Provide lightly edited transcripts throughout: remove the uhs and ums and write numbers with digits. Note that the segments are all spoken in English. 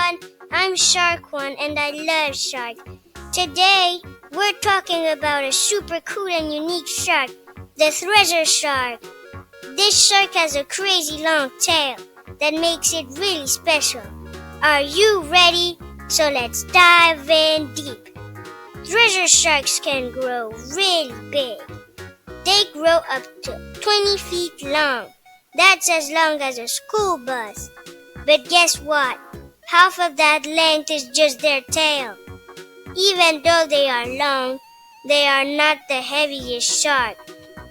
everyone, I'm SharkOne and I love sharks. Today, we're talking about a super cool and unique shark, the Thresher shark. This shark has a crazy long tail that makes it really special. Are you ready? So let's dive in deep. Thresher sharks can grow really big. They grow up to 20 feet long. That's as long as a school bus. But guess what? Half of that length is just their tail. Even though they are long, they are not the heaviest shark.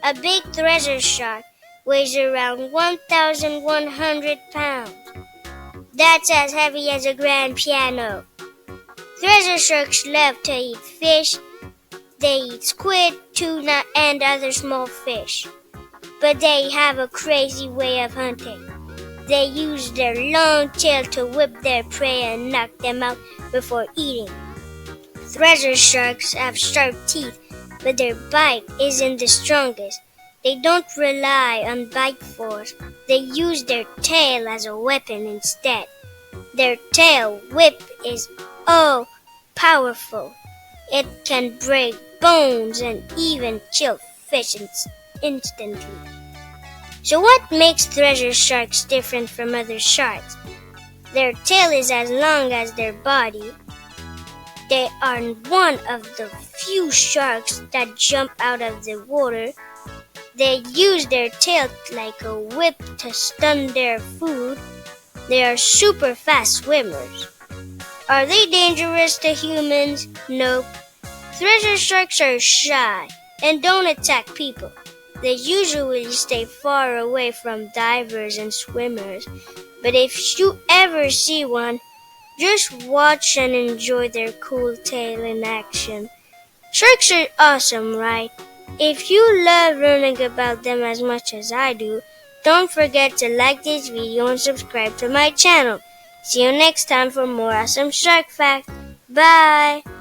A big thresher shark weighs around 1,100 pounds. That's as heavy as a grand piano. Thresher sharks love to eat fish. They eat squid, tuna, and other small fish. But they have a crazy way of hunting. They use their long tail to whip their prey and knock them out before eating. Thresher sharks have sharp teeth, but their bite isn't the strongest. They don't rely on bite force. They use their tail as a weapon instead. Their tail whip is powerful. It can break bones and even kill fish instantly. So what makes thresher sharks different from other sharks? Their tail is as long as their body. They are one of the few sharks that jump out of the water. They use their tail like a whip to stun their food. They are super fast swimmers. Are they dangerous to humans? Nope. Thresher sharks are shy and don't attack people. They usually stay far away from divers and swimmers. But if you ever see one, just watch and enjoy their cool tail in action. Sharks are awesome, right? If you love learning about them as much as I do, don't forget to like this video and subscribe to my channel. See you next time for more awesome shark facts. Bye!